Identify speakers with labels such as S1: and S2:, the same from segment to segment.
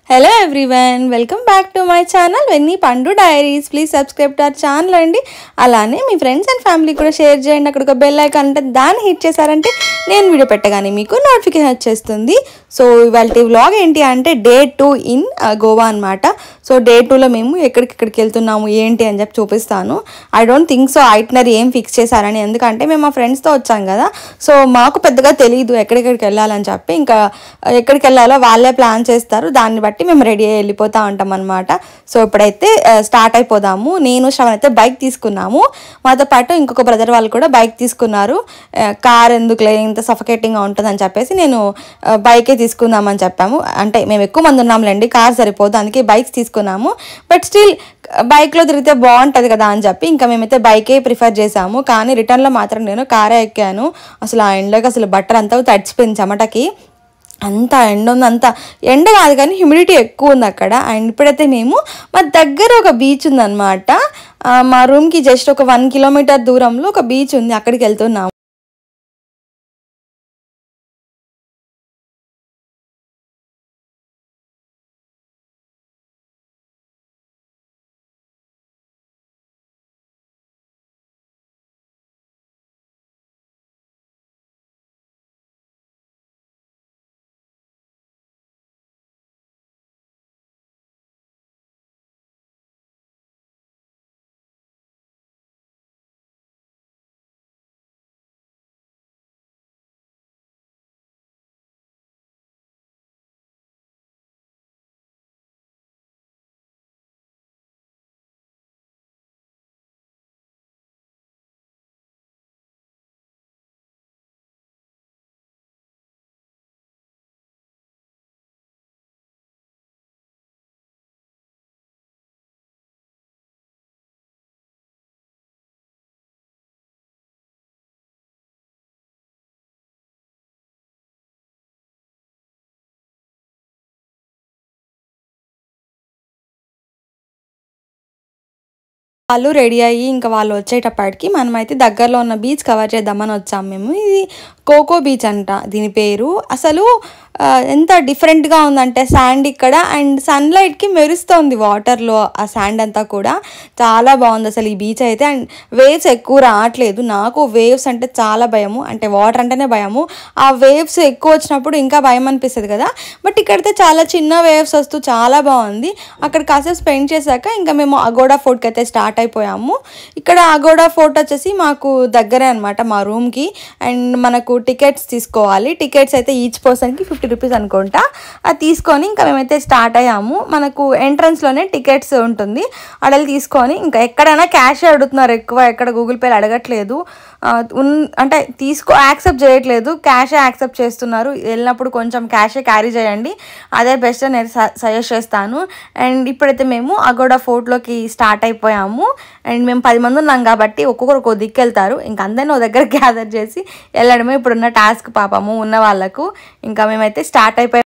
S1: Hello everyone, welcome back to my channel Venni Pandu Diaries. Please subscribe to our channel అండి. అలానే మీ friends and family కూడా share చేయండి. అక్కడ ఒక bell icon ఉంటే దాన్ని హిట్ చేశారంటే నేను వీడియో పెట్టగానే మీకు నోటిఫికేషన్ వచ్చేస్తుంది. సో ఇవాల్టి వ్లాగ్ ఏంటి అంటే డే 2 ఇన్ గోవా అన్నమాట. సో డే 2లో మేము ఎక్కడికి వెళ్తున్నాము ఏంటి అని చెప్పి చూపిస్తాను. I don't think so itinerary ఏం ఫిక్స్ చేశారని, ఎందుకంటే మేము మా ఫ్రెండ్స్తో వచ్చాం కదా. సో మాకు పెద్దగా తెలియదు ఎక్కడికి వెళ్ళాలని చెప్పి, ఇంకా ఎక్కడికి వెళ్ళాలో వాళ్ళే ప్లాన్ చేస్తారు. దాన్ని బట్టి మేము రెడీ అయ్యి వెళ్ళిపోతూ ఉంటాం అనమాట. సో ఇప్పుడైతే స్టార్ట్ అయిపోదాము. నేను శ్రవణ్ అయితే బైక్ తీసుకున్నాము, మాతో పాటు ఇంకొక బ్రదర్ వాళ్ళు కూడా బైక్ తీసుకున్నారు. కార్ ఎందుకులే ఇంత సఫకేటింగ్గా ఉంటుందని చెప్పేసి నేను బైకే తీసుకుందామని చెప్పాము. అంటే మేము ఎక్కువ మంది ఉన్నాంలేండి, కార్ సరిపోదు, అందుకే బైక్స్ తీసుకున్నాము. బట్ స్టిల్ బైక్లో తిరిగితే బాగుంటుంది కదా అని చెప్పి ఇంకా మేమైతే బైకే ప్రిఫర్ చేసాము. కానీ రిటర్న్లో మాత్రం నేను కారే ఎక్కాను. అసలు ఆ ఎండకి అసలు బట్టలు అంతా తడిచిపోయింది చెమటకి. అంత ఎండ ఉంది, అంత ఎండ కాదు కానీ హ్యూమిడిటీ ఎక్కువ ఉంది అక్కడ. అండ్ ఇప్పుడైతే మేము మా దగ్గర ఒక బీచ్ ఉందన్నమాట. మా రూమ్కి జస్ట్ ఒక 1 కిలోమీటర్ దూరంలో ఒక బీచ్ ఉంది, అక్కడికి వెళ్తున్నాము. వాళ్ళు రెడీ అయ్యి ఇంకా వాళ్ళు వచ్చేటప్పటికి మనమైతే దగ్గరలో ఉన్న బీచ్ కవర్ చేద్దామని వచ్చాము మేము. ఇది కోకో బీచ్ అంట దీని పేరు. అసలు ఎంత డిఫరెంట్గా ఉందంటే శాండ్ ఇక్కడ, అండ్ సన్లైట్కి మెరుస్తుంది వాటర్లో ఆ శాండ్ అంతా కూడా. చాలా బాగుంది అసలు ఈ బీచ్ అయితే. అండ్ వేవ్స్ ఎక్కువ రావట్లేదు. నాకు వేవ్స్ అంటే చాలా భయము, అంటే వాటర్ అంటేనే భయము. ఆ వేవ్స్ ఎక్కువ వచ్చినప్పుడు ఇంకా భయం అనిపిస్తుంది కదా. బట్ ఇక్కడైతే చాలా చిన్న వేవ్స్ వస్తూ చాలా బాగుంది. అక్కడ కాసేపు స్పెండ్ చేశాక ఇంకా మేము అగోడా ఫోర్ట్కి అయితే స్టార్ట్ అయిపోయాము. ఇక్కడ అగోడా ఫోర్ట్ వచ్చేసి మాకు దగ్గరే అనమాట మా రూమ్కి. అండ్ మనకు టికెట్స్ తీసుకోవాలి. టికెట్స్ అయితే ఈచ్ పర్సన్కి 50 రూపీస్ అనుకుంటా. అది తీసుకొని ఇంకా మేమైతే స్టార్ట్ అయ్యాము. మనకు ఎంట్రన్స్లోనే టికెట్స్ ఉంటుంది, అడలు తీసుకొని ఇంకా ఎక్కడైనా క్యాష్ అడుగుతున్నారు ఎక్కువ, ఎక్కడ గూగుల్ పేలు అడగట్లేదు. అంటే యాక్సెప్ట్ చేయట్లేదు, క్యాషే యాక్సెప్ట్ చేస్తున్నారు. వెళ్ళినప్పుడు కొంచెం క్యాషే క్యారీ చేయండి, అదే బెస్ట్ నేను సజెస్ట్ చేస్తాను. అండ్ ఇప్పుడైతే మేము అగోడా ఫోర్ట్లోకి స్టార్ట్ అయిపోయాము. అండ్ మేము 10 మంది ఉన్నాం కాబట్టి ఒక్కొక్కరు ఒక్కో దిక్కు వెళ్తారు. ఇంకా అందరినీ ఒక దగ్గర గ్యాదర్ చేసి వెళ్ళడమే ఇప్పుడున్న టాస్క్ పాపము ఉన్న వాళ్ళకు. ఇంకా మేమైతే స్టార్ట్ అయిపోయాం.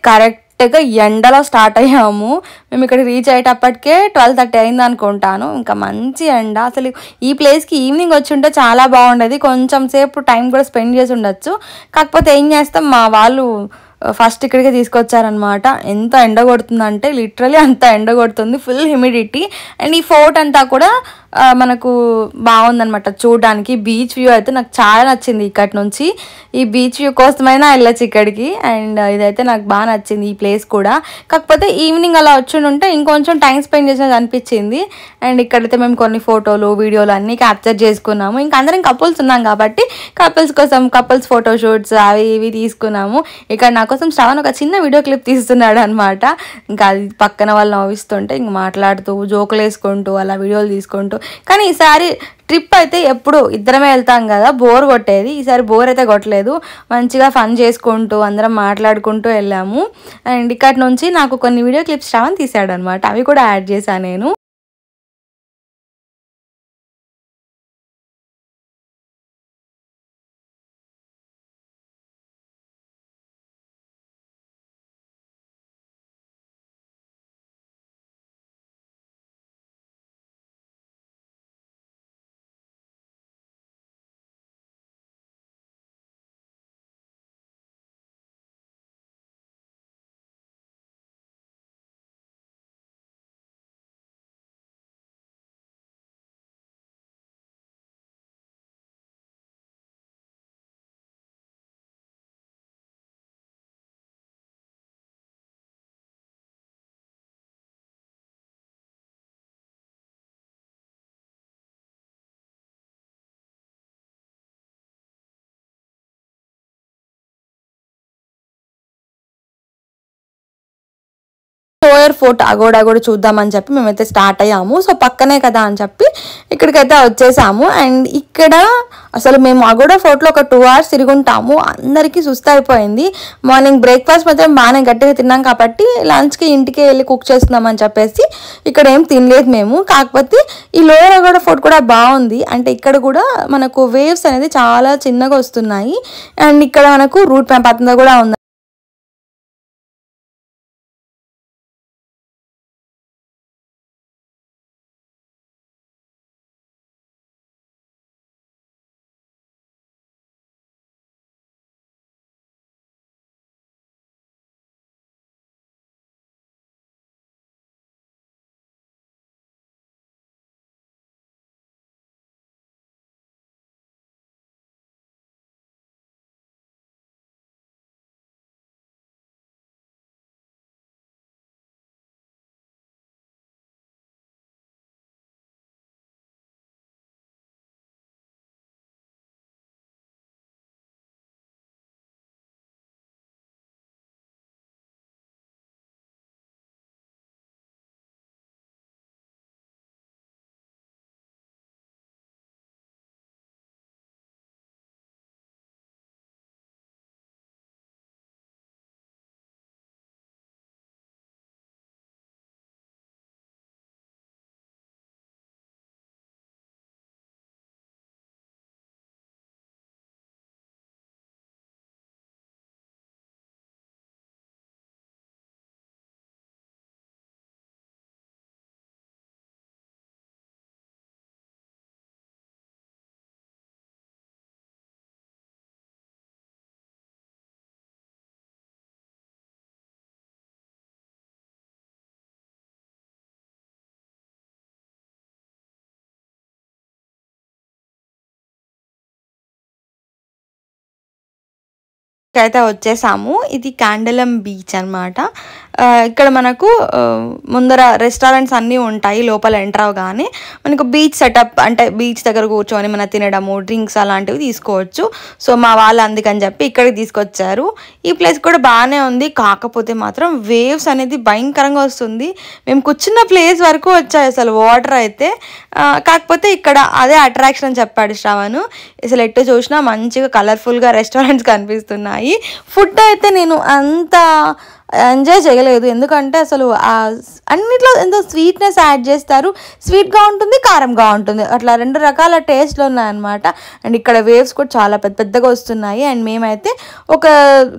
S1: కరెక్ట్ కరెక్ట్గా ఎండలో స్టార్ట్ అయ్యాము. మేము ఇక్కడ రీచ్ అయ్యేటప్పటికే 12:30 అయింది అనుకుంటాను. ఇంకా మంచి ఎండ. అసలు ఈ ప్లేస్కి ఈవినింగ్ వచ్చి ఉంటే చాలా బాగుండేది, కొంచెం సేపు టైం కూడా స్పెండ్ చేసి ఉండొచ్చు. కాకపోతే ఏం చేస్తాం, మా వాళ్ళు ఫస్ట్ ఇక్కడికే తీసుకొచ్చారనమాట. ఎంత ఎండ కొడుతుందంటే లిటరలీ అంత ఎండ కొడుతుంది, ఫుల్ హ్యూమిడిటీ. అండ్ ఈ ఫోర్ట్ అంతా కూడా మనకు బాగుందనమాట చూడడానికి. బీచ్ వ్యూ అయితే నాకు చాలా నచ్చింది. ఇక్కడి నుంచి ఈ బీచ్ వ్యూ కోసమైనా వెళ్ళొచ్చు ఇక్కడికి. అండ్ ఇదైతే నాకు బాగా నచ్చింది ఈ ప్లేస్ కూడా. కాకపోతే ఈవినింగ్ అలా వచ్చి ఉంటే ఇంకొంచెం టైం స్పెండ్ చేసినది అనిపించింది. అండ్ ఇక్కడైతే మేము కొన్ని ఫోటోలు వీడియోలు అన్నీ క్యాప్చర్ చేసుకున్నాము. ఇంకా అందరం కపుల్స్ ఉన్నాం కాబట్టి కపుల్స్ కోసం కపుల్స్ ఫోటోషూట్స్ అవి ఇవి తీసుకున్నాము. ఇక్కడ నా కోసం శ్రవణ్ ఒక చిన్న వీడియో క్లిప్ తీస్తున్నాడు అనమాట. ఇంకా అది పక్కన వాళ్ళు నవ్విస్తుంటే ఇంక మాట్లాడుతూ జోకులు వేసుకుంటూ అలా వీడియోలు తీసుకుంటూ. కానీ ఈసారి ట్రిప్ అయితే ఎప్పుడు ఇద్దరమే వెళ్తాం కదా, బోర్ కొట్టేది. ఈసారి బోర్ అయితే కొట్టలేదు, మంచిగా ఫన్ చేసుకుంటూ అందరం మాట్లాడుకుంటూ వెళ్ళాము. అండ్ ఇక్కడ నుంచి నాకు కొన్ని వీడియో క్లిప్స్ శ్రవణ్ తీసాడు అనమాట, అవి కూడా యాడ్ చేశాను నేను. సోయర్ ఫోర్ట్ అగోడా కూడా చూద్దామని చెప్పి మేమైతే స్టార్ట్ అయ్యాము. సో పక్కనే కదా అని చెప్పి ఇక్కడికైతే వచ్చేసాము. అండ్ ఇక్కడ అసలు మేము అగోడా ఫోర్ట్లో ఒక 2 hours తిరుగుంటాము. అందరికీ సుస్తు అయిపోయింది. మార్నింగ్ బ్రేక్ఫాస్ట్ మాత్రం బాగానే గట్టిగా తిన్నాం కాబట్టి లంచ్కి ఇంటికి వెళ్ళి కుక్ చేస్తున్నామని చెప్పేసి ఇక్కడ ఏం తినలేదు మేము. కాకపోతే ఈ లోయర్ అగోడా ఫోర్ట్ కూడా బాగుంది. అంటే ఇక్కడ కూడా మనకు వేవ్స్ అనేది చాలా చిన్నగా వస్తున్నాయి. అండ్ ఇక్కడ మనకు రూట్ మ్యాప్ అంతా కూడా ఉంది. అయితే వచ్చేసాము. ఇది క్యాండలం బీచ్ అనమాట. ఇక్కడ మనకు ముందర రెస్టారెంట్స్ అన్నీ ఉంటాయి. లోపల ఎంటర్ అవగానే మనకు బీచ్ సెటప్, అంటే బీచ్ దగ్గర కూర్చొని మన తినడము, డ్రింక్స్ అలాంటివి తీసుకోవచ్చు. సో మా వాళ్ళు అందుకని చెప్పి ఇక్కడికి తీసుకొచ్చారు. ఈ ప్లేస్ కూడా బాగానే ఉంది. కాకపోతే మాత్రం వేవ్స్ అనేది భయంకరంగా వస్తుంది. మేము కూర్చున్న ప్లేస్ వరకు వచ్చాయి అసలు వాటర్ అయితే. కాకపోతే ఇక్కడ అదే అట్రాక్షన్ అని చెప్పాడు శ్రవణ్. అసలు ఎటు చూసినా మంచిగా కలర్ఫుల్గా రెస్టారెంట్స్ కనిపిస్తున్నాయి. ఫుడ్ అయితే నేను అంత ఎంజాయ్ చేయలేదు, ఎందుకంటే అసలు అన్నిట్లో ఎంతో స్వీట్నెస్ యాడ్ చేస్తారు. స్వీట్గా ఉంటుంది, కారంగా ఉంటుంది, అట్లా 2 రకాల టేస్ట్లు ఉన్నాయన్నమాట. అండ్ ఇక్కడ వేవ్స్ కూడా చాలా పెద్దగా వస్తున్నాయి. అండ్ మేమైతే ఒక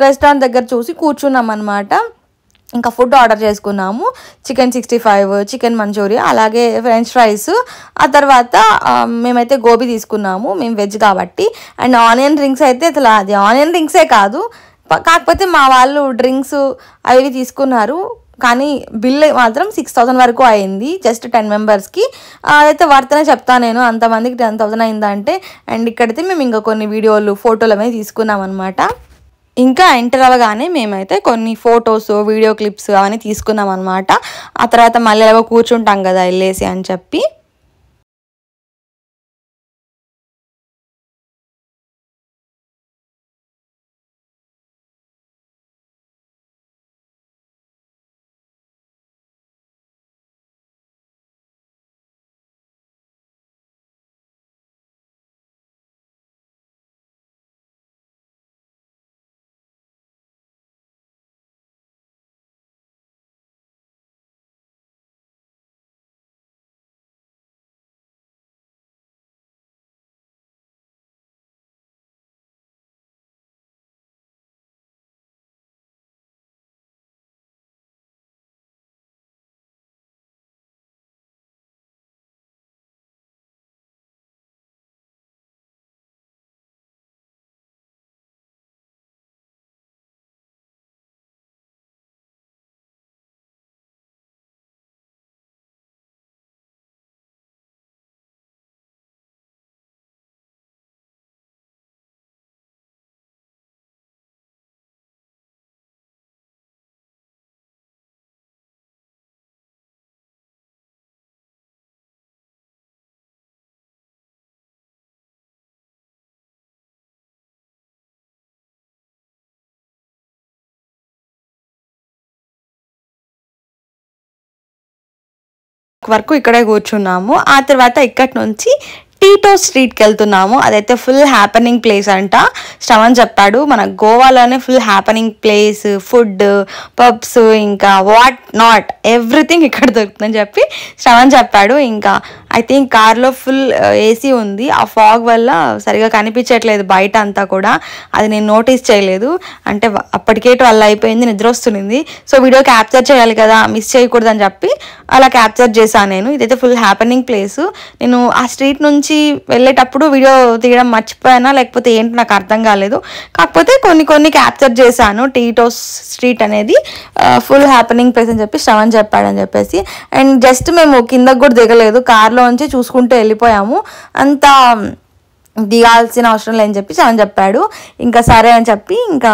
S1: రెస్టారెంట్ దగ్గర చూసి కూర్చున్నాం అనమాట. ఇంకా ఫుడ్ ఆర్డర్ చేసుకున్నాము. చికెన్ 65, చికెన్ మంచూరియా, అలాగే ఫ్రెంచ్ ఫ్రైస్. ఆ తర్వాత మేమైతే గోబీ తీసుకున్నాము, మేము వెజ్ కాబట్టి. అండ్ ఆనియన్ రింగ్స్ అయితే అసలు అది ఆనియన్ రింగ్సే కాదు, కాకపోతే మా వాళ్ళు డ్రింక్స్ అవి తీసుకున్నారు. కానీ బిల్ మాత్రం 6000 వరకు అయింది జస్ట్ 10 మెంబర్స్కి. అయితే వర్తనే చెప్తాను నేను, అంతమందికి 10,000 అయిందంటే. అండ్ ఇక్కడైతే మేము ఇంకా కొన్ని వీడియోలు ఫోటోలు అనేది తీసుకున్నాం అనమాట. ఇంకా ఎంటర్ అవ్వగానే మేమైతే కొన్ని ఫొటోస్, వీడియో క్లిప్స్ అవన్నీ తీసుకున్నాం అనమాట. ఆ తర్వాత మళ్ళీ ఎలాగో కూర్చుంటాం కదా వెళ్ళేసి అని చెప్పి. వరకు ఇక్కడే కూర్చున్నాము. ఆ తర్వాత ఇక్కడి నుంచి టీటో స్ట్రీట్కి వెళ్తున్నాము. అదైతే ఫుల్ హ్యాపెనింగ్ ప్లేస్ అంట. శ్రవణ్ చెప్పాడు మన గోవాలోనే full happening place, food, pubs, ఇంకా వాట్ నాట్ ఎవ్రీథింగ్ ఇక్కడ దొరుకుతుందని చెప్పి శ్రవణ్ చెప్పాడు. ఇంకా ఐ థింక్ కార్లో ఫుల్ ఏసీ ఉంది. ఆ ఫాగ్ వల్ల సరిగా కనిపించట్లేదు బయట అంతా కూడా, అది నేను నోటీస్ చేయలేదు. అంటే అప్పటికే 12 అయిపోయింది, నిద్ర వస్తుంది. సో వీడియో క్యాప్చర్ చేయాలి కదా, మిస్ చేయకూడదని చెప్పి అలా క్యాప్చర్ చేశాను నేను. ఇదైతే ఫుల్ హ్యాపెనింగ్ ప్లేస్. నేను ఆ స్ట్రీట్ నుంచి వెళ్ళేటప్పుడు వీడియో తీయడం మర్చిపోయానా లేకపోతే ఏంటి నాకు అర్థం కాలేదు. కాకపోతే కొన్ని క్యాప్చర్ చేశాను. టీటో స్ట్రీట్ అనేది ఫుల్ హ్యాపెనింగ్ ప్లేస్ అని చెప్పి శ్రవణ్ చెప్పాడని చెప్పేసి. అండ్ జస్ట్ మేము కిందకు కూడా దిగలేదు, కార్లో నుంచి చూసుకుంటూ వెళ్ళిపోయాము. అంత దిగాల్సిన అవసరం లేదని చెప్పి శ్రవణ్ చెప్పాడు. ఇంకా సరే అని చెప్పి ఇంకా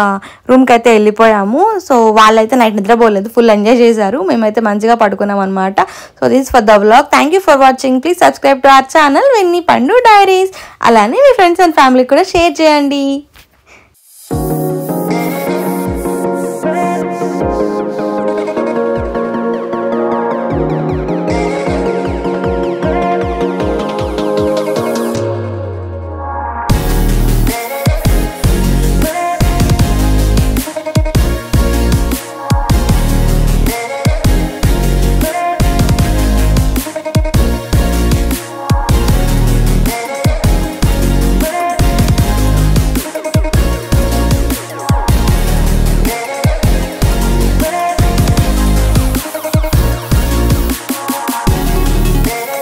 S1: రూమ్కి అయితే వెళ్ళిపోయాము. సో వాళ్ళైతే నైట్ నిద్రపోలేదు, ఫుల్ ఎంజాయ్ చేశారు. మేమైతే మంచిగా పడుకున్నాం అనమాట. So this for the vlog. Thank you for watching. Please subscribe to our channel Venny Pandu diaries. అలానే మీ ఫ్రెండ్స్ అండ్ ఫ్యామిలీకి కూడా షేర్ చేయండి.